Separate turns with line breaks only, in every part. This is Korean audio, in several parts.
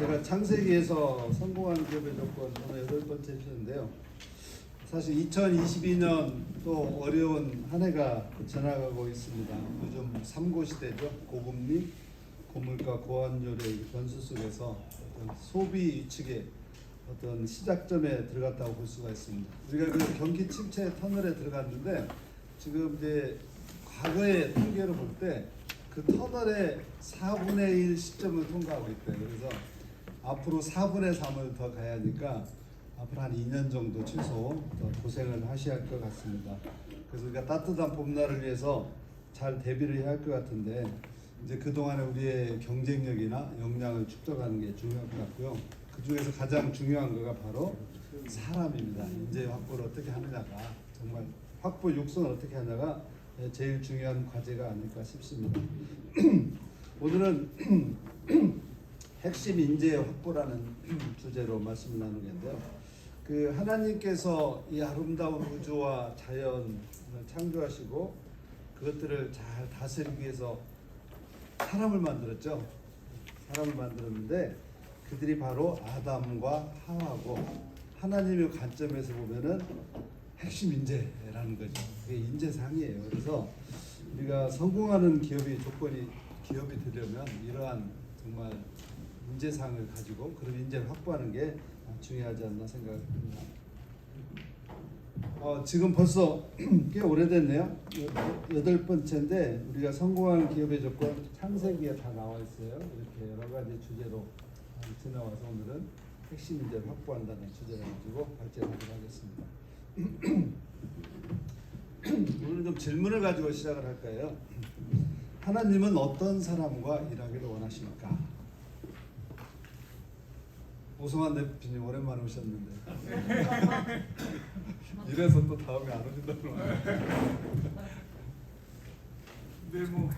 제가 창세기에서 성공한 기업의 조건 오늘 8번째 주는데요. 사실 2022년 또 어려운 한 해가 지나가고 있습니다. 요즘 삼고 시대죠. 고금리, 고물가, 고환율의 변수 속에서 어떤 소비 위축의 어떤 시작점에 들어갔다고 볼 수가 있습니다. 우리가 그 경기 침체 터널에 들어갔는데 지금 이제 과거의 통계를 볼 때 그 터널의 4분의 1 시점을 통과하고 있대요. 그래서 앞으로 4분의 3을 더 가야 하니까 앞으로 한 2년 정도 최소 더 고생을 하셔야 할 것 같습니다. 그래서 우리가 따뜻한 봄날을 위해서 잘 대비를 해야 할 것 같은데 이제 그동안에 우리의 경쟁력이나 역량을 축적하는 게 중요할 것 같고요. 그 중에서 가장 중요한 거가 바로 사람입니다. 인재 확보를 어떻게 하느냐가 정말 확보 육성을 어떻게 하냐가 제일 중요한 과제가 아닐까 싶습니다. 오늘은 핵심 인재 확보라는 주제로 말씀을 나누겠는데요. 그 하나님께서 이 아름다운 우주와 자연을 창조하시고 그것들을 잘 다스리기 위해서 사람을 만들었죠. 사람을 만들었는데 그들이 바로 아담과 하와고 하나님의 관점에서 보면은 핵심 인재라는 거죠. 그게 인재상이에요. 그래서 우리가 성공하는 기업이 되려면 이러한 정말 인재상을 가지고 그런 인재를 확보하는 게 중요하지 않나 생각합니다. 지금 벌써 꽤 오래됐네요. 8번째인데 우리가 성공한 기업의 조건 창세기에 다 나와 있어요. 이렇게 여러 가지 주제로 지나와서 오늘은 핵심 인재를 확보한다는 주제를 가지고 발제하도록 하겠습니다. 오늘 좀 질문을 가지고 시작을 할까요? 하나님은 어떤 사람과 일하기를 원하십니까? 오성환 대표님 오랜만에 오셨는데 이래서 또 다음에 안 오신다고
근데 뭐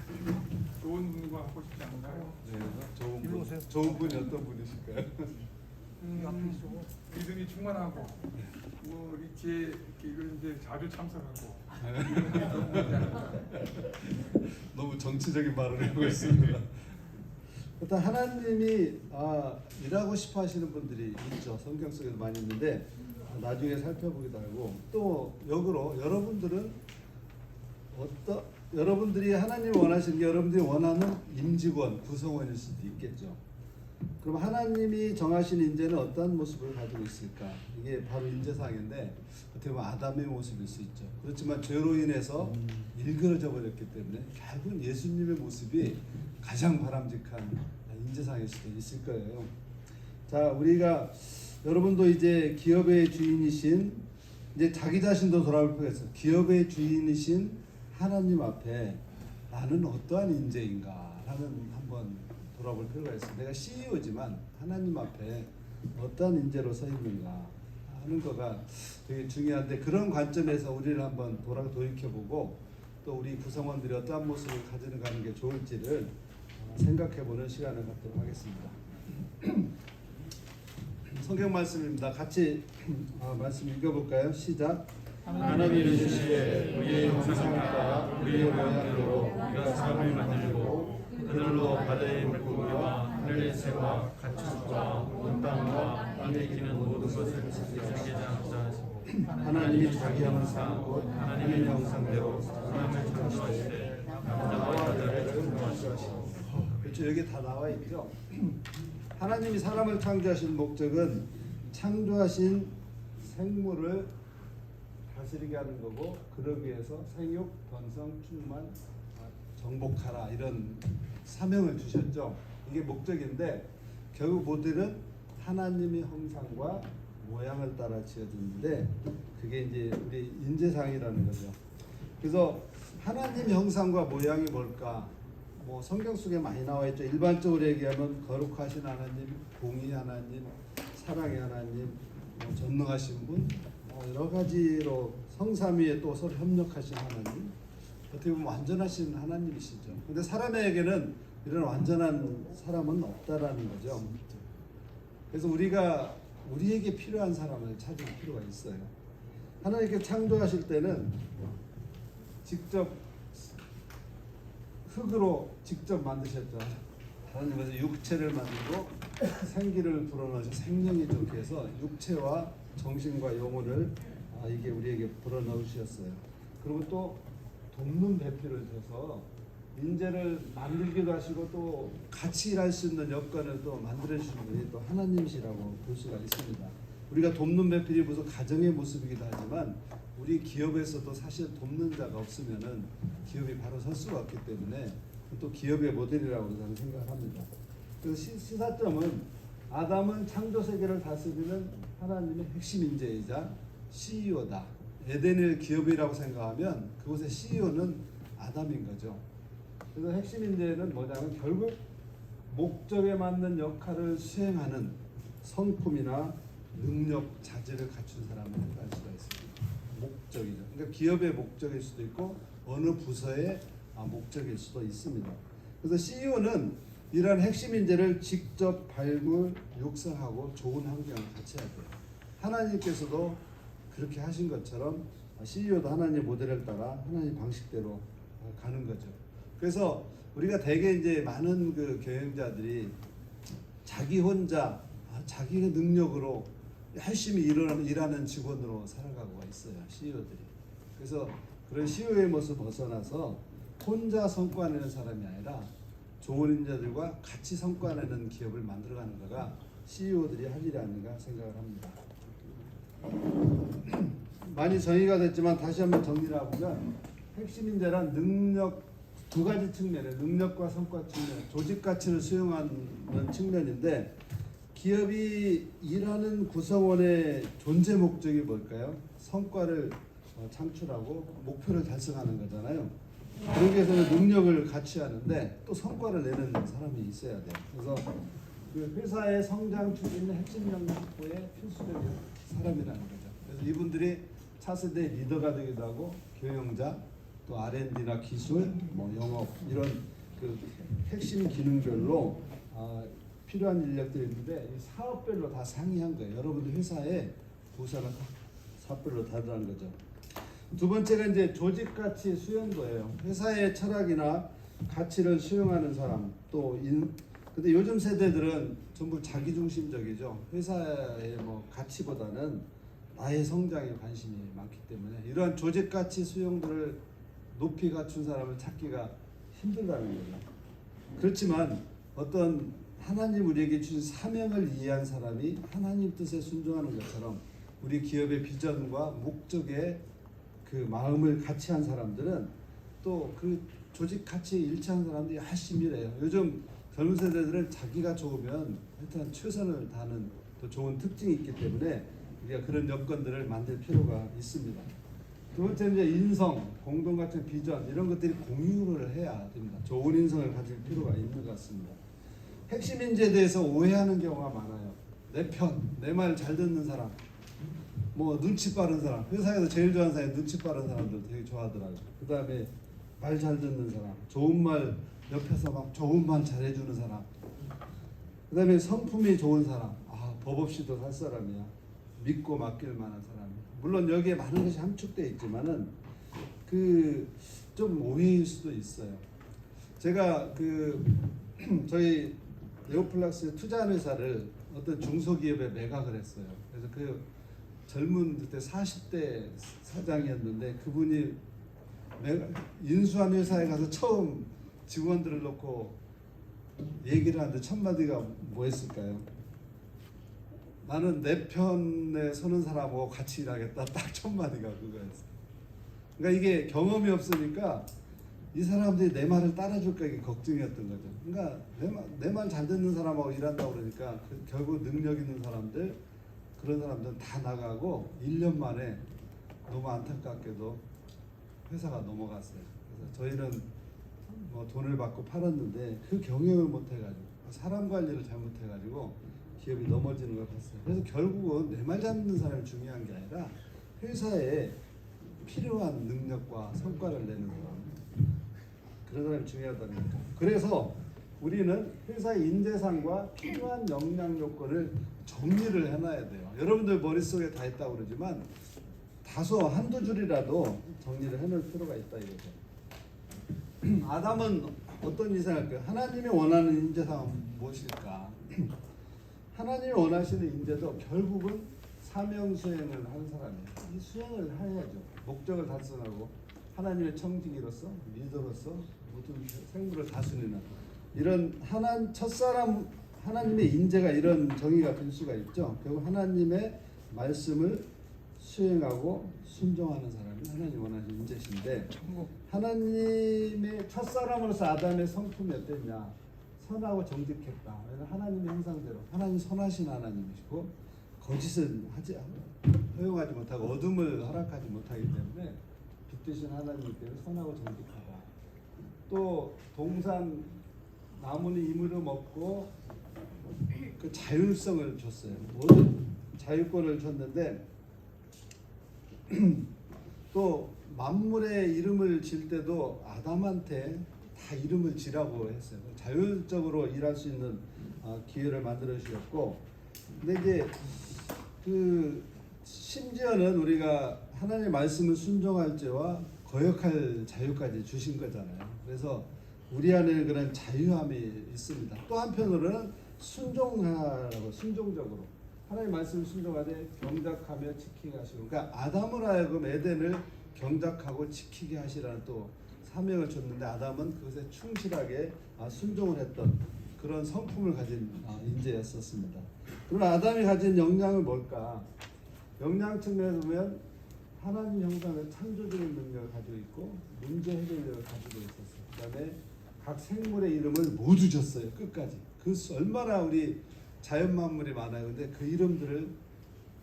좋은 분과 하고 싶지 않나요?
네, 좋은 분이 어떤 분이실까요?
믿음이 충만하고 뭐 이렇게 이걸 이제 자주 참석하고
너무 정치적인 말을 하고 있습니다. 일단 하나님이 일하고 싶어 하시는 분들이 있죠. 성경 속에도 많이 있는데 나중에 살펴보기도 하고 또 역으로 여러분들이 하나님이 원하시는 게 여러분들이 원하는 임직원, 구성원일 수도 있겠죠. 그럼 하나님이 정하신 인재는 어떤 모습을 가지고 있을까? 이게 바로 인재상인데 어떻게 보면 아담의 모습일 수 있죠. 그렇지만 죄로 인해서 일그러져 버렸기 때문에 결국은 예수님의 모습이 가장 바람직한 인재상일 수도 있을 거예요. 자, 우리가 여러분도 이제 기업의 주인이신 이제 자기 자신도 돌아볼 필요가 있어요. 기업의 주인이신 하나님 앞에 나는 어떠한 인재인가라는 한번 돌아볼 필요가 있어요. 내가 CEO지만 하나님 앞에 어떠한 인재로 서 있는가 하는 거가 되게 중요한데 그런 관점에서 우리를 한번 돌이켜보고 또 우리 구성원들이 어떠한 모습을 가지는 가는 게 좋을지를 생각해보는 시간을 갖도록 하겠습니다. 성경 말씀입니다. 같이 말씀 읽어볼까요? 시작.
하나님이 주시되 우리의 형상을 따라 우리의 모양대로 우리가 사람을 만들고 그들로 바다의 물고기와 하늘의 새와 가축과 온 땅과 땅에 기는 모든 것을 지키자 하시고 하나님이 자기 형상 곧 하나님의 형상대로 사람을 창조하시되 남자와 여자를 창조하시고.
그렇죠. 여기 다 나와 있죠. 하나님이 사람을 창조하신 목적은 창조하신 생물을 다스리게 하는 거고 그러기 위해서 생육, 번성, 충만, 정복하라 이런 사명을 주셨죠. 이게 목적인데 결국 모델은 하나님의 형상과 모양을 따라 지어졌는데 그게 이제 우리 인재상이라는 거죠. 그래서 하나님 형상과 모양이 뭘까? 뭐 성경 속에 많이 나와 있죠. 일반적으로 얘기하면 거룩하신 하나님, 공의 하나님, 사랑의 하나님, 전능하신 분, 여러 가지로 성삼위에 또 서로 협력하신 하나님, 어떻게 보면 완전하신 하나님이시죠. 근데 사람에게는 이런 완전한 사람은 없다라는 거죠. 그래서 우리가 우리에게 필요한 사람을 찾을 필요가 있어요. 하나님께 창조하실 때는 직접 흙으로 직접 만드셨죠. 하나님께서 육체를 만들고 생기를 불어넣으셔 생명이 좋게 해서 육체와 정신과 영혼을 이게 우리에게 불어넣으셨어요. 그리고 또 돕는 배필을 줘서 인재를 만들기도 하시고 또 같이 일할 수 있는 여건을 또 만들어 주시는 분이 또 하나님이시라고 볼 수가 있습니다. 우리가 돕는 배필이 무슨 가정의 모습이기도 하지만 우리 기업에서도 사실 돕는 자가 없으면은 기업이 바로 설 수가 없기 때문에 또 기업의 모델이라고 저는 생각을 합니다. 그래서 시사점은 아담은 창조 세계를 다스리는 하나님의 핵심 인재이자 CEO다. 에덴을 기업이라고 생각하면 그곳의 CEO는 아담인 거죠. 그래서 핵심 인재는 뭐냐면 결국 목적에 맞는 역할을 수행하는 성품이나 능력, 자질을 갖춘 사람을 할 수가 있습니다. 목적이죠. 그러니까 기업의 목적일 수도 있고 어느 부서의 목적일 수도 있습니다. 그래서 CEO는 이러한 핵심 인재를 직접 발굴, 육성하고 좋은 환경을 갖춰야 돼요. 하나님께서도 그렇게 하신 것처럼 CEO도 하나님의 모델을 따라 하나님 방식대로 가는 거죠. 그래서 우리가 대개 이제 많은 그 경영자들이 자기 혼자 자기의 능력으로 열심히 일하는 직원으로 살아가고 있어요. CEO들이. 그래서 그런 CEO의 모습 벗어나서 혼자 성과내는 사람이 아니라 좋은 인재들과 같이 성과내는 기업을 만들어가는 거가 CEO들이 할 일이 아닌가 생각을 합니다. 많이 정의가 됐지만 다시 한번 정리를 해보면 핵심 인재란 능력 두 가지 측면에 능력과 성과 측면, 조직 가치를 수용하는 측면인데 기업이 일하는 구성원의 존재 목적이 뭘까요? 성과를 창출하고 목표를 달성하는 거잖아요. 그러기 위해서는 능력을 같이 하는데 또 성과를 내는 사람이 있어야 돼요. 그래서 그 회사의 성장 추진의 핵심 역량 확보에 필수적인 사람이라는 거죠. 그래서 이분들이 차세대 리더가 되기도 하고 경영자, 또 R&D나 기술, 영업 이런 그 핵심 기능별로 필요한 인력들이 있는데 이 사업별로 다 상이한 거예요. 여러분들 회사의 부서가 사업별로 다르다는 거죠. 두 번째가 이제 조직 가치 수용도예요. 회사의 철학이나 가치를 수용하는 사람 근데 요즘 세대들은 전부 자기중심적이죠. 회사의 가치보다는 나의 성장에 관심이 많기 때문에 이러한 조직 가치 수용도를 높이 갖춘 사람을 찾기가 힘들다는 거죠. 그렇지만 어떤 하나님 우리에게 주신 사명을 이해한 사람이 하나님 뜻에 순종하는 것처럼 우리 기업의 비전과 목적에 그 마음을 같이 한 사람들은 또 그 조직 가치에 일치한 사람들이 열심히 일해요. 요즘 젊은 세대들은 자기가 좋으면 일단 최선을 다하는 또 좋은 특징이 있기 때문에 우리가 그런 여건들을 만들 필요가 있습니다. 두 번째는 이제 인성, 공동 가치, 비전 이런 것들이 공유를 해야 됩니다. 좋은 인성을 가질 필요가 있는 것 같습니다. 핵심 인재에 대해서 오해하는 경우가 많아요. 내 편, 내 말 잘 듣는 사람, 눈치 빠른 사람, 회사에서 제일 좋아하는 사람이 눈치 빠른 사람들 되게 좋아하더라고요. 그 다음에 말 잘 듣는 사람, 좋은 말 옆에서 막 좋은 말 잘해주는 사람, 그 다음에 성품이 좋은 사람, 법 없이도 살 사람이야. 믿고 맡길 만한 사람이야. 물론 여기에 많은 것이 함축되어 있지만은 좀 오해일 수도 있어요. 제가 저희 네오플락스 투자한 회사를 어떤 중소기업에 매각을 했어요. 그래서 그 젊은 그때 40대 사장이었는데 그분이 인수한 회사에 가서 처음 직원들을 놓고 얘기를 하는데 첫 마디가 뭐였을까요? 나는 내 편에 서는 사람하고 같이 일하겠다. 딱 첫 마디가 그거였어요. 그러니까 이게 경험이 없으니까 이 사람들이 내 말을 따라줄까 이게 걱정이었던 거죠. 그러니까 내 말 잘 듣는 사람하고 일한다고 그러니까 결국 능력 있는 사람들 그런 사람들은 다 나가고 1년 만에 너무 안타깝게도 회사가 넘어갔어요. 그래서 저희는 돈을 받고 팔았는데 그 경영을 못해가지고 사람 관리를 잘못해가지고 기업이 넘어지는 걸 봤어요. 그래서 결국은 내 말 잡는 사람이 중요한 게 아니라 회사에 필요한 능력과 성과를 내는 사람 그런 사람이 중요하다는 거죠. 그래서 우리는 회사의 인재상과 필요한 역량 요건을 정리를 해놔야 돼요. 여러분들 머릿속에 다 있다고 그러지만 다소 한두 줄이라도 정리를 해놓을 필요가 있다 이거죠. 아담은 어떤 이상할까요? 하나님이 원하는 인재상은 무엇일까? 하나님이 원하시는 인재도 결국은 사명 수행을 하는 사람이에요. 이 수행을 해야죠. 목적을 달성하고 하나님의 청지기로서 리더로서 모든 생물을 다스리는 이런 첫사람 하나님의 인재가 이런 정의가 될 수가 있죠. 결국 하나님의 말씀을 수행하고 순종하는 사람이 하나님 원하는 인재신데 하나님의 첫사람으로서 아담의 성품이 어땠냐? 선하고 정직했다. 하나님의 형상대로 하나님 선하신 하나님이시고 거짓은 허용하지 못하고 어둠을 허락하지 못하기 때문에 빛 되신 하나님이기 때문에 선하고 정직하다. 또 동산 나무는 이물을 먹고 그 자율성을 줬어요. 모든 자율권을 줬는데 또 만물의 이름을 질 때도 아담한테 다 이름을 지라고 했어요. 자율적으로 일할 수 있는 기회를 만들어 주셨고, 근데 이제 그 심지어는 우리가 하나님의 말씀을 순종할 죄와 거역할 자유까지 주신 거잖아요. 그래서 우리 안에 그런 자유함이 있습니다. 또 한편으로는 순종하라고 순종적으로 하나님의 말씀을 순종하되 경작하며 지키게 하시고, 그러니까 아담을 하여금 에덴을 경작하고 지키게 하시라는 또 사명을 줬는데 아담은 그것에 충실하게 순종을 했던 그런 성품을 가진 인재였었습니다. 그러나 아담이 가진 역량은 뭘까? 역량 측면에서 보면 하나님 형상의 창조적인 능력을 가지고 있고 문제 해결력을 가지고 있었어요. 그다음에 각 생물의 이름을 모두 줬어요. 끝까지. 그 얼마나 우리 자연 만물이 많아요. 근데 그 이름들을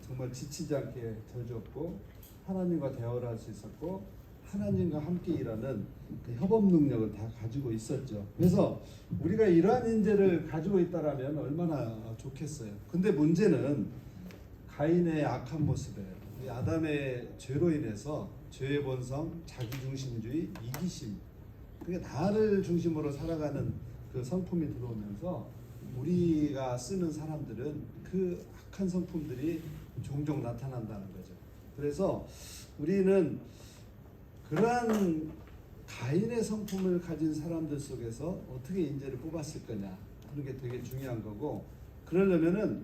정말 지치지 않게 져줬고 하나님과 대화를 할 수 있었고 하나님과 함께 일하는 그 협업 능력을 다 가지고 있었죠. 그래서 우리가 이러한 인재를 가지고 있다라면 얼마나 좋겠어요. 근데 문제는 가인의 악한 모습이에요. 이 아담의 죄로 인해서 죄의 본성, 자기중심주의, 이기심, 그게 나를 중심으로 살아가는 그 성품이 들어오면서 우리가 쓰는 사람들은 그 악한 성품들이 종종 나타난다는 거죠. 그래서 우리는 그러한 가인의 성품을 가진 사람들 속에서 어떻게 인재를 뽑았을 거냐 하는 게 되게 중요한 거고, 그러려면은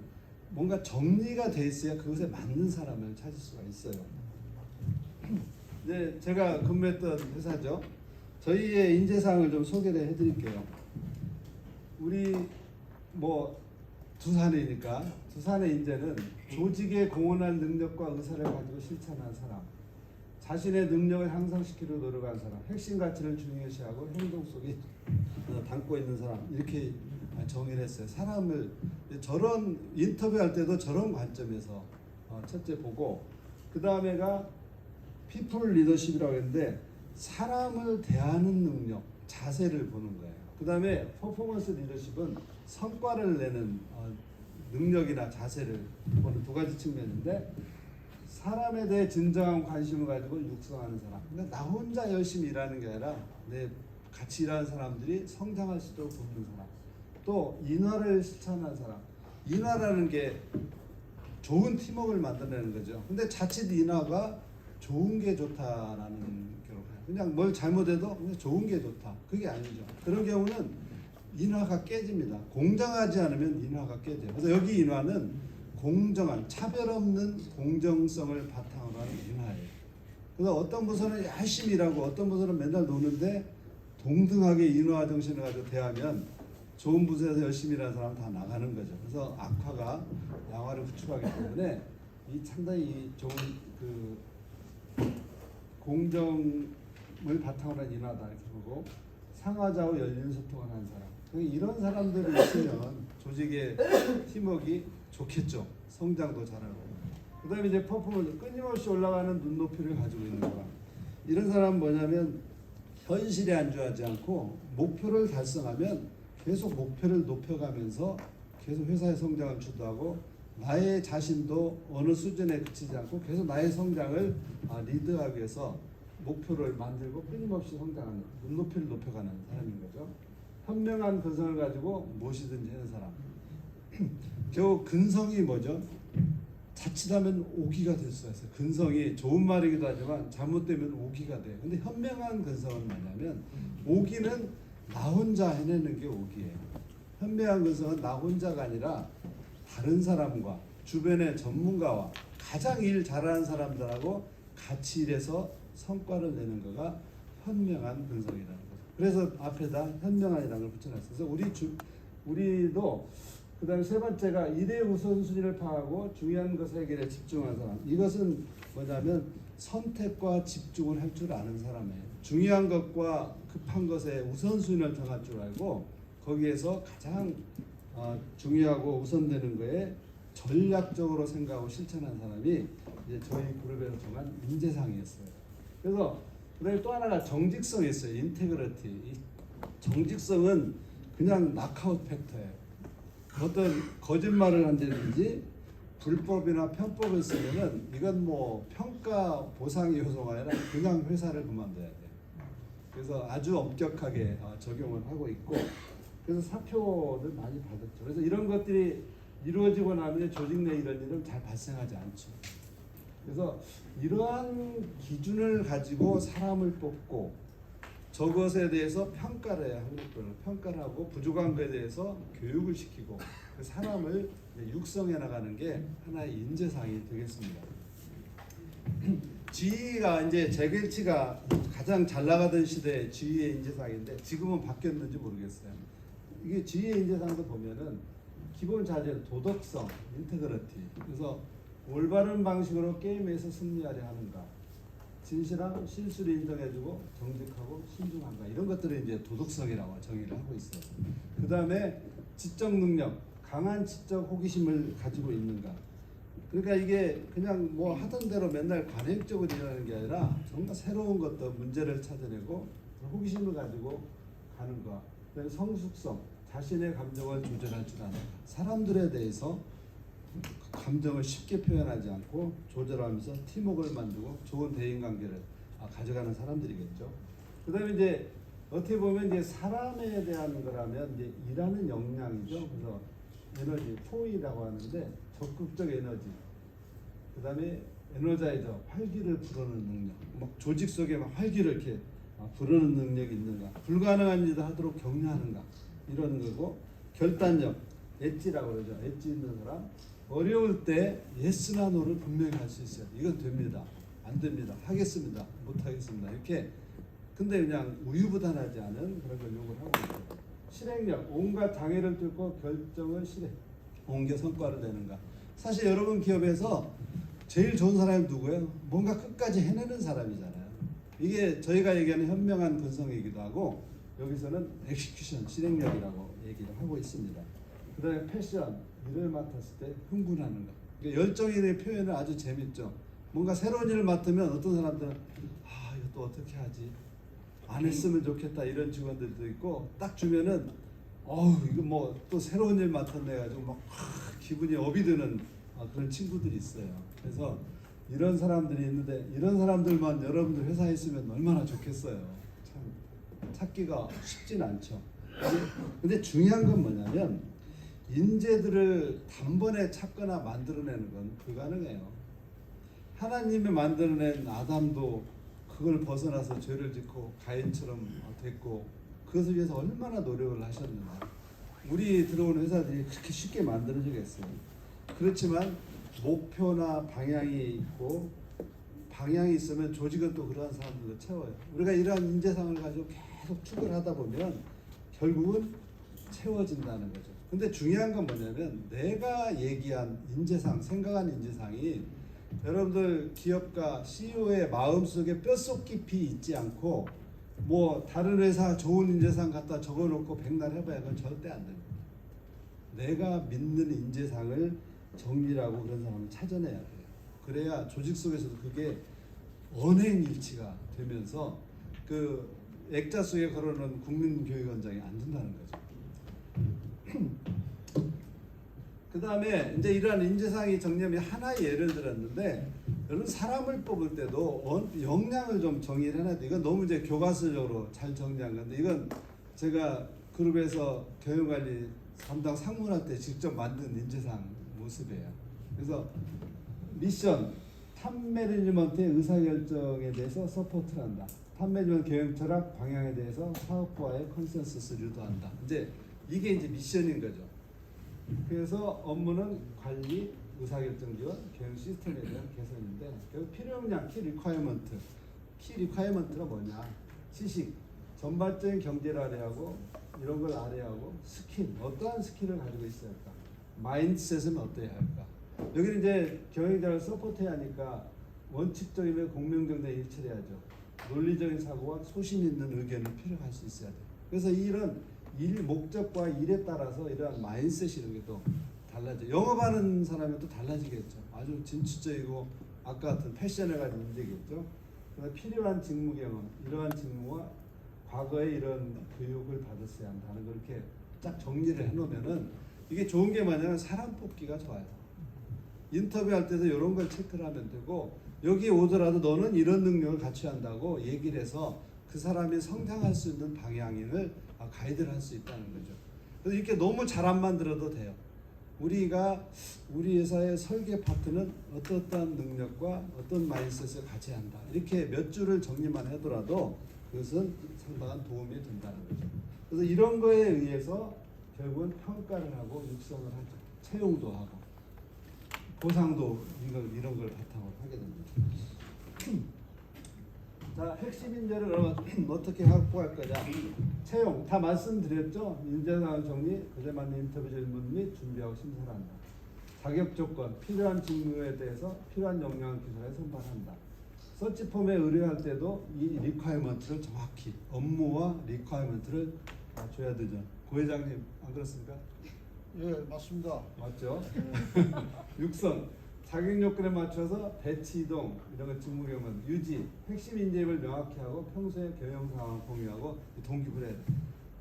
뭔가 정리가 돼 있어야 그것에 맞는 사람을 찾을 수가 있어요. 이제 제가 근무했던 회사죠. 저희의 인재사항을 좀 소개를 해드릴게요. 우리 두산이니까 두산의 인재는 조직에 공헌할 능력과 의사를 가지고 실천한 사람, 자신의 능력을 향상시키려 노력한 사람, 핵심 가치를 중요시하고 행동 속에 담고 있는 사람, 이렇게 정의를 했어요. 사람을 저런 인터뷰할 때도 저런 관점에서 첫째 보고, 그 다음에가 피플 리더십이라고 했는데 사람을 대하는 능력, 자세를 보는 거예요. 그 다음에 퍼포먼스 리더십은 성과를 내는 능력이나 자세를 보는 두 가지 측면인데, 사람에 대해 진정한 관심을 가지고 육성하는 사람, 그러니까 나 혼자 열심히 일하는 게 아니라 내 같이 일하는 사람들이 성장할 수 있도록 돕는 사람, 또 인화를 실천하는 사람. 인화라는 게 좋은 팀워크를 만들어내는 거죠. 근데 자칫 인화가 좋은 게 좋다라는 경우, 그냥 뭘 잘못해도 그냥 좋은 게 좋다, 그게 아니죠. 그런 경우는 인화가 깨집니다. 공정하지 않으면 인화가 깨져요. 그래서 여기 인화는 공정한, 차별 없는 공정성을 바탕으로 하는 인화예요. 그래서 어떤 부서는 열심히 일하고 어떤 부서는 맨날 노는데 동등하게 인화 정신을 가지고 대하면 좋은 부서에서 열심히 일하는 사람은 다 나가는 거죠. 그래서 악화가 양화를 구축하기 때문에 이 상당히 좋은 그 공정을 바탕으로 한 인화다 이렇게 보고, 상하좌우 열린 소통을 하는 사람, 이런 사람들이 있으면 조직의 팀워크가 좋겠죠. 성장도 잘하고. 그 다음에 이제 퍼포먼스, 끊임없이 올라가는 눈높이를 가지고 있는 사람. 이런 사람은 뭐냐면 현실에 안주하지 않고 목표를 달성하면 계속 목표를 높여가면서 계속 회사의 성장을 주도하고, 나의 자신도 어느 수준에 그치지 않고 계속 나의 성장을 리드하기 위해서 목표를 만들고 끊임없이 성장하는, 눈높이를 높여가는 사람인 거죠. 현명한 근성을 가지고 무엇이든지 하는 사람. 겨우 근성이 뭐죠? 자칫하면 오기가 될 수가 있어요. 근성이 좋은 말이기도 하지만 잘못되면 오기가 돼요. 근데 현명한 근성은 뭐냐면, 오기는 나 혼자 해내는 게 5기예요. 현명한 근성은 나 혼자가 아니라 다른 사람과 주변의 전문가와 가장 일 잘하는 사람들하고 같이 일해서 성과를 내는 거가 현명한 근성이라는 거죠. 그래서 앞에다 현명한이라는 걸 붙여놨어요. 그래서 우리도 그다음에 세 번째가 일의 우선순위를 파악하고 중요한 것 해결에 집중한 사람. 이것은 뭐냐면 선택과 집중을 할 줄 아는 사람이에요. 중요한 것과 급한 것의 우선순위를 정할 줄 알고 거기에서 가장 중요하고 우선되는 거에 전략적으로 생각하고 실천한 사람이 이제 저희 그룹에서 정한 인재상이었어요. 그래서 그다음에 또 하나가 정직성이 있어요. 인테그리티. 이 정직성은 그냥 낙아웃 팩터예요. 어떤 거짓말을 한다든지 불법이나 편법을 쓰면은 이건 뭐 평가 보상 요소가 아니라 그냥 회사를 그만둬야 돼요. 그래서 아주 엄격하게 적용을 하고 있고 그래서 사표를 많이 받았죠. 그래서 이런 것들이 이루어지고 나면 조직 내 이런 일은 잘 발생하지 않죠. 그래서 이러한 기준을 가지고 사람을 뽑고 저것에 대해서 평가를 해야 한국 거를 평가를 하고 부족한 것에 대해서 교육을 시키고 그 사람을 육성해 나가는 게 하나의 인재상이 되겠습니다. 지휘가 이제 재결치가 가장 잘 나가던 시대의 지휘의 인재상인데 지금은 바뀌었는지 모르겠어요. 이게 지휘의 인재상도 보면은 기본 자질, 도덕성, 인테그리티. 그래서 올바른 방식으로 게임에서 승리하려 하는가, 진실하고 실수를 인정해주고 정직하고 신중한가 이런 것들을 이제 도덕성이라고 정의를 하고 있어요. 그 다음에 지적 능력, 강한 지적 호기심을 가지고 있는가. 그러니까 이게 그냥 뭐 하던 대로 맨날 관행적으로 일하는 게 아니라 정말 새로운 것도 문제를 찾아내고 호기심을 가지고 가는 거. 그다음에 성숙성, 자신의 감정을 조절할 줄 아는 사람들에 대해서 감정을 쉽게 표현하지 않고 조절하면서 팀워크를 만들고 좋은 대인관계를 가져가는 사람들이겠죠. 그다음에 이제 어떻게 보면 이제 사람에 대한 거라면 이제 일하는 역량이죠. 그래서 에너지, 포이라고 하는데 적극적 에너지. 그다음에 에너자이저, 활기를 불어넣는 능력. 막 조직 속에 막 활기를 이렇게 불어넣는 능력이 있는가. 불가능한 일을 하도록 격려하는가. 이런 거고 결단력, 엣지라고 그러죠. 엣지 있는 사람. 어려울 때 예스나 노를 분명히 할 수 있어요. 이건 됩니다. 안 됩니다. 하겠습니다. 못 하겠습니다. 이렇게. 근데 그냥 우유부단하지 않은 그런 걸 요구를 하고 있어요. 실행력, 온갖 장애를 뚫고 결정을 옮겨 성과를 내는가. 사실 여러분 기업에서 제일 좋은 사람이 누구예요? 뭔가 끝까지 해내는 사람이잖아요. 이게 저희가 얘기하는 현명한 근성이기도 하고 여기서는 엑시큐션, 실행력이라고 얘기를 하고 있습니다. 그 다음에 패션, 일을 맡았을 때 흥분하는 것. 그러니까 열정의 표현은 아주 재밌죠. 뭔가 새로운 일을 맡으면 어떤 사람들은 이거 또 어떻게 하지? 안 했으면 좋겠다 이런 직원들도 있고 딱 주면은 이거 뭐 또 새로운 일 맡았네 가지고 막 기분이 업이 드는 그런 친구들이 있어요. 그래서 이런 사람들이 있는데 이런 사람들만 여러분들 회사에 있으면 얼마나 좋겠어요. 참 찾기가 쉽진 않죠. 근데 중요한 건 뭐냐면 인재들을 단번에 찾거나 만들어내는 건 불가능해요. 하나님이 만들어낸 아담도 그걸 벗어나서 죄를 짓고 가인처럼 됐고 그것을 위해서 얼마나 노력을 하셨느냐. 우리 들어오는 회사들이 그렇게 쉽게 만들어지겠어요. 그렇지만 목표나 방향이 있고 방향이 있으면 조직은 또 그러한 사람들로 채워요. 우리가 이러한 인재상을 가지고 계속 축을 하다 보면 결국은 채워진다는 거죠. 근데 중요한 건 뭐냐면 내가 얘기한 인재상, 생각한 인재상이 여러분들 기업가 CEO의 마음속에 뼛속 깊이 있지 않고 뭐 다른 회사 좋은 인재상 갖다 적어놓고 백날 해봐야 그건 절대 안 됩니다. 내가 믿는 인재상을 정리하고 그런 사람을 찾아내야 돼요. 그래야 조직 속에서도 그게 언행일치가 되면서 그 액자 속에 걸어놓은 국민교육원장이 안 된다는 거죠. 그 다음에 이제 이러한 인재상이 정리하면 하나의 예를 들었는데 여러분 사람을 뽑을 때도 역량을 좀 정의를 해놔야 돼. 이건 너무 이제 교과서적으로 잘 정리한 건데 이건 제가 그룹에서 경영관리 담당 상무할 때 직접 만든 인재상 모습이에요. 그래서 미션, 탑 매니지먼트의 의사결정에 대해서 서포트를 한다. 판매지원 경영 철학 방향에 대해서 사업부와의 컨센서스를 유도한다. 이제 이게 이제 미션인 거죠. 그래서 업무는 관리, 의사결정 지원, 경영 시스템에 대한 개선인데 결국 필요한 키 리ኳ이어먼트. 키 리ኳ이어먼트가 뭐냐? 지식, 전반적인 경제를 아래하고 이런 걸 아래하고 스킬, 어떠한 스킬을 가지고 있어야 할까? 마인드셋은 어떠해야 할까? 여기는 이제 경영자를 서포트해야 하니까 원칙적이면 공명정대 일치해야죠. 논리적인 사고와 소신 있는 의견을 필요할 수 있어야 돼. 그래서 이런 일 목적과 일에 따라서 이러한 마인드셋이 이런 게 또 달라져. 영업하는 사람은 또 달라지겠죠. 아주 진취적이고 아까 같은 패션에 관한 문제겠죠. 그래서 필요한 직무 경험, 이러한 직무와 과거에 이런 교육을 받았어야 한다는 걸 이렇게 딱 정리를 해놓으면은 이게 좋은 게 뭐냐면 사람 뽑기가 좋아요. 인터뷰할 때도 이런 걸 체크를 하면 되고 여기 오더라도 너는 이런 능력을 갖춰야 한다고 얘기를 해서 그 사람이 성장할 수 있는 방향을 가이드를 할 수 있다는 거죠. 그래서 이렇게 너무 잘 안 만들어도 돼요. 우리가 우리 회사의 설계 파트는 어떠한 능력과 어떤 마인드셋을 가져야 한다. 이렇게 몇 줄을 정리만 하더라도 그것은 상당한 도움이 된다는 거죠. 그래서 이런 거에 의해서 결국은 평가를 하고 육성을 하죠. 채용도 하고 보상도 이런 걸 바탕으로 하게 됩니다. 자, 핵심 인재를 그러면 어떻게 확보할 거냐? 채용 다 말씀드렸죠. 인재상황 정리, 그에 맞는 인터뷰 질문 및 준비하고 심사를 한다. 자격 조건, 필요한 직무에 대해서 필요한 역량 기술에 선발한다. 서치폼에 의뢰할 때도 이 리ኳ이어먼트를 정확히 업무와 리ኳ이어먼트를 줘야 되죠. 고 회장님 안 그렇습니까?
예, 맞습니다.
맞죠? 육성 자격 요건에 맞춰서 배치 이동 이런 거 직무 경험 유지 핵심 인재를 명확히 하고 평소에 경영 상황 공유하고 동기부여해야 돼.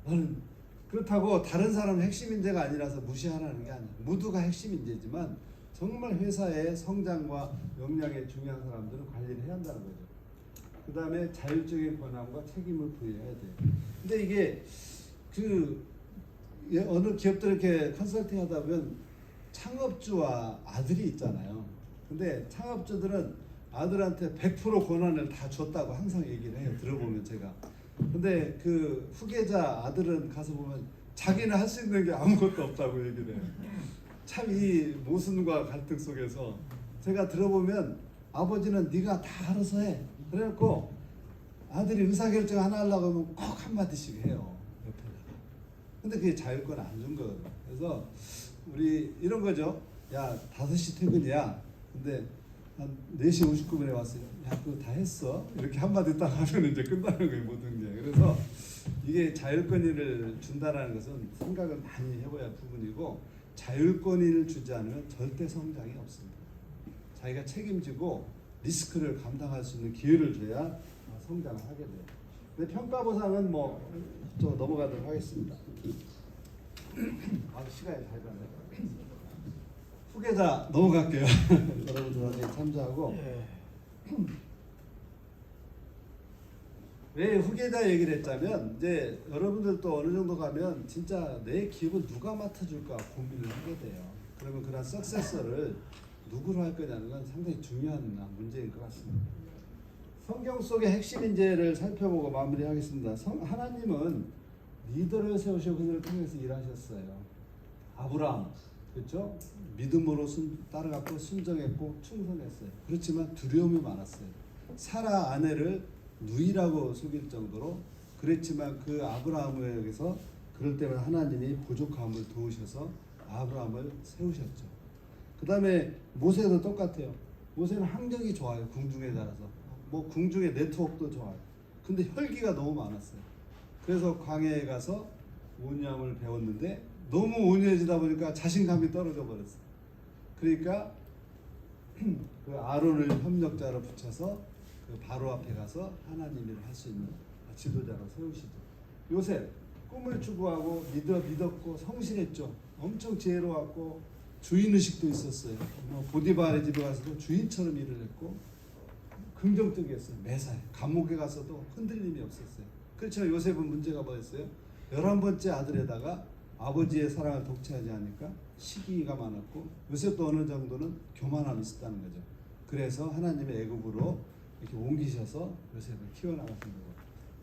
너는 그렇다고 다른 사람은 핵심 인재가 아니라서 무시하라는 게 아니야. 모두가 핵심 인재지만 정말 회사의 성장과 역량에 중요한 사람들은 관리를 해야 한다는 거죠. 그 다음에 자율적인 권한과 책임을 부여해야 돼. 근데 이게 어느 기업들 이렇게 컨설팅 하다 보면 창업주와 아들이 있잖아요. 근데 창업주들은 아들한테 100% 권한을 다 줬다고 항상 얘기를 해요. 들어보면 제가. 근데 그 후계자 아들은 가서 보면 자기는 할 수 있는 게 아무것도 없다고 얘기를 해요. 참 이 모순과 갈등 속에서 제가 들어보면 아버지는 네가 다 알아서 해. 그래갖고 아들이 의사결정 하나 하려고 하면 꼭 한마디씩 해요. 옆에다가. 근데 그게 자율권 안 준 거거든요. 그래서 우리 이런 거죠. 야 5시 퇴근이야. 근데 한 4시 59분에 왔어요. 야 그거 다 했어? 이렇게 한마디 딱 하면 이제 끝나는 거예요. 모든 게. 그래서 이게 자율권을 준다라는 것은 생각을 많이 해봐야 할 부분이고 자율권을 주지 않으면 절대 성장이 없습니다. 자기가 책임지고 리스크를 감당할 수 있는 기회를 줘야 성장을 하게 돼요. 근데 평가 보상은 좀 넘어가도록 하겠습니다. 시간이 잘 가네. 후계자 넘어갈게요. 여러분들한테 참조하고 왜 후계자 얘기를 했자면 이제 여러분들도 어느 정도 가면 진짜 내 기업을 누가 맡아줄까 고민을 하게 돼요. 그러면 그런 석세서를 누구로 할 거냐는 건 상당히 중요한 문제인 것 같습니다. 성경 속의 핵심 인재를 살펴보고 마무리하겠습니다. 하나님은 리더를 세우시고 그들을 통해서 일하셨어요. 아브라함, 그렇죠? 믿음으로 따라갔고 순종했고 충성했어요. 그렇지만 두려움이 많았어요. 사라 아내를 누이라고 속일 정도로 그랬지만 그 아브라함에게서 그럴 때마다 하나님이 부족함을 도우셔서 아브라함을 세우셨죠. 그 다음에 모세도 똑같아요. 모세는 학력이 좋아요. 궁중에 자라서. 궁중의 네트워크도 좋아요. 근데 혈기가 너무 많았어요. 그래서 광야에 가서 온유함을 배웠는데 너무 온유해지다 보니까 자신감이 떨어져 버렸어요. 그러니까 그 아론을 협력자로 붙여서 그 바로 앞에 가서 하나님 일을 할 수 있는 지도자로 세우시죠. 요셉 꿈을 추구하고 믿었고 성실했죠. 엄청 지혜로웠고 주인의식도 있었어요. 보디발의 집에 가서도 주인처럼 일을 했고 긍정적이었어요. 매사에 감옥에 가서도 흔들림이 없었어요. 그렇지만 요셉은 문제가 뭐였어요? 11번째 아들에다가 아버지의 사랑을 독차지하지 않으니까 시기가 많았고 요셉도 어느 정도는 교만함이 있었다는 거죠. 그래서 하나님의 애굽으로 이렇게 옮기셔서 요셉을 키워나가신 거고,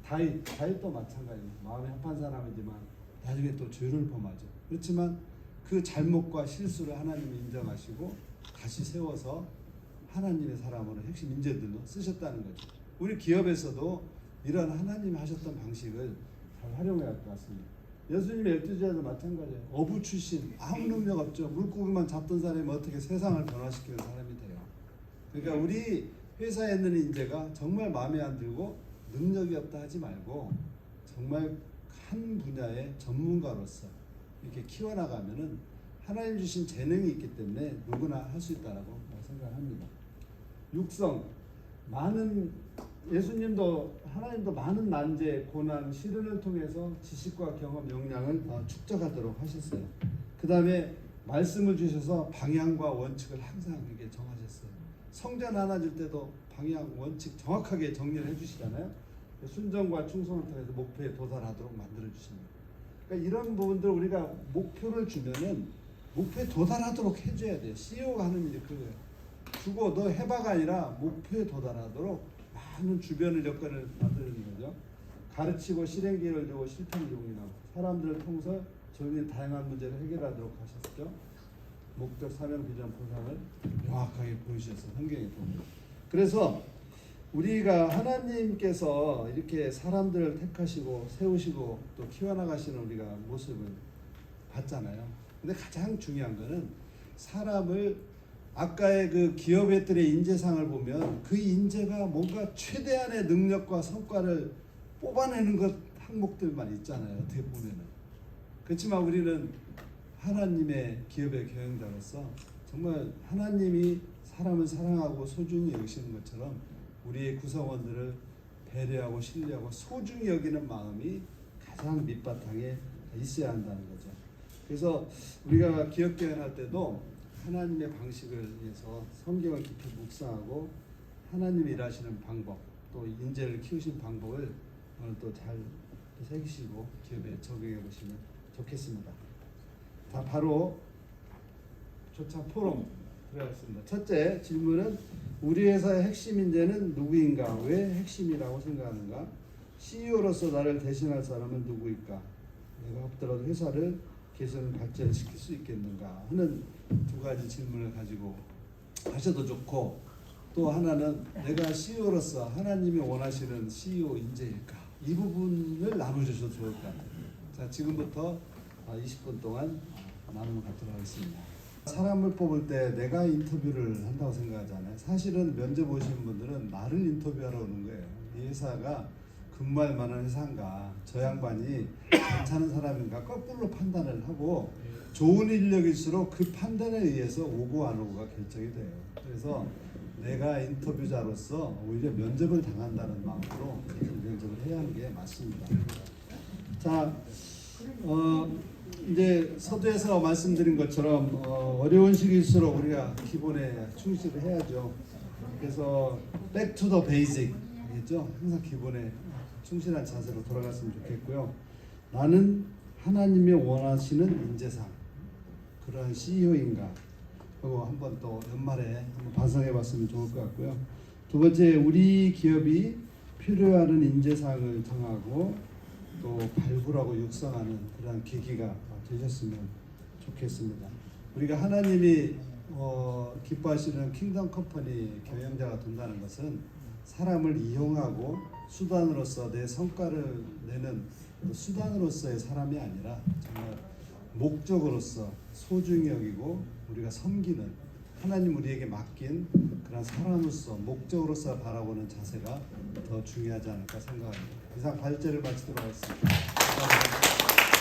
다윗도 마찬가지입니다. 마음에 합한 사람이지만 나중에 또 죄를 범하죠. 그렇지만 그 잘못과 실수를 하나님이 인정하시고 다시 세워서 하나님의 사람으로 핵심 인재들로 쓰셨다는 거죠. 우리 기업에서도 이런 하나님이 하셨던 방식을 잘 활용해야 할 것 같습니다. 예수님의 12제자도 마찬가지예요. 어부 출신, 아무 능력 없죠. 물고기만 잡던 사람이 어떻게 세상을 변화시키는 사람이 돼요. 그러니까 우리 회사에 있는 인재가 정말 마음에 안 들고 능력이 없다 하지 말고 정말 한 분야의 전문가로서 이렇게 키워나가면은 하나님 주신 재능이 있기 때문에 누구나 할 수 있다라고 생각합니다. 육성, 예수님도 하나님도 많은 난제, 고난, 시련을 통해서 지식과 경험, 역량을 축적하도록 하셨어요. 그 다음에 말씀을 주셔서 방향과 원칙을 항상 이렇게 정하셨어요. 성전 하나 줄 때도 방향, 원칙 정확하게 정리를 해주시잖아요. 순종과 충성을 통해서 목표에 도달하도록 만들어 주십니다. 그러니까 이런 부분들 우리가 목표를 주면은 목표에 도달하도록 해줘야 돼요. CEO가 하는 일이 그거예요. 주고 너 해봐가 아니라 목표에 도달하도록 많은 주변의 여건을 만드는 거죠. 가르치고 실행 기회를 주고 실패를 용인하고 사람들을 통해서 저희의 다양한 문제를 해결하도록 하셨죠. 목적, 사명, 비전, 보상을 명확하게 보여주셔서 환경에 도움을. 그래서 우리가 하나님께서 이렇게 사람들을 택하시고 세우시고 또 키워나가시는 우리가 모습을 봤잖아요. 근데 가장 중요한 거는 사람을 아까의 그 기업애들의 인재상을 보면 그 인재가 뭔가 최대한의 능력과 성과를 뽑아내는 것 항목들만 있잖아요. 어떻게 보면은. 그렇지만 우리는 하나님의 기업의 경영자로서 정말 하나님이 사람을 사랑하고 소중히 여기시는 것처럼 우리의 구성원들을 배려하고 신뢰하고 소중히 여기는 마음이 가장 밑바탕에 있어야 한다는 거죠. 그래서 우리가 기업 경영할 때도 하나님의 방식을 위해서 성경을 깊이 묵상하고 하나님이 일하시는 방법, 또 인재를 키우신 방법을 오늘 또 잘 새기시고 기업에 적용해 보시면 좋겠습니다. 자, 바로 조차 포럼 들어가겠습니다. 첫째 질문은 우리 회사의 핵심 인재는 누구인가? 왜 핵심이라고 생각하는가? CEO로서 나를 대신할 사람은 누구일까? 내가 없더라도 회사를 개선 발전시킬 수 있겠는가 하는 두 가지 질문을 가지고 하셔도 좋고, 또 하나는 내가 CEO로서 하나님이 원하시는 CEO 인재일까? 이 부분을 나눠주셔도 좋을 것 같아요. 자, 지금부터 20분 동안 나눔을 갖도록 하겠습니다. 사람을 뽑을 때 내가 인터뷰를 한다고 생각하잖아요. 사실은 면접 오시는 분들은 나를 인터뷰하러 오는 거예요. 이 회사가 근무할 만한 회사인가, 저 양반이 괜찮은 사람인가 거꾸로 판단을 하고 좋은 인력일수록 그 판단에 의해서 오고 안 오고가 결정이 돼요. 그래서 내가 인터뷰자로서 오히려 면접을 당한다는 마음으로 면접을 해야 하는 게 맞습니다. 자, 이제 서두에서 말씀드린 것처럼 어려운 시기일수록 우리가 기본에 충실을 해야죠. 그래서 back to the basic, 알겠죠? 항상 기본에 충실한 자세로 돌아갔으면 좋겠고요. 나는 하나님이 원하시는 인재상, 그러한 CEO인가? 그거 한번 또 연말에 한번 반성해봤으면 좋을 것 같고요. 두 번째, 우리 기업이 필요하는 인재상을 정하고 또 발굴하고 육성하는 그러한 계기가 되셨으면 좋겠습니다. 우리가 하나님이 기뻐하시는 킹덤 컴퍼니 경영자가 된다는 것은 사람을 이용하고 수단으로서 내 성과를 내는 수단으로서의 사람이 아니라 정말 목적으로서 소중히 여기고 우리가 섬기는 하나님 우리에게 맡긴 그런 사람으로서 목적으로서 바라보는 자세가 더 중요하지 않을까 생각합니다. 이상 발제를 마치도록 하겠습니다. 감사합니다.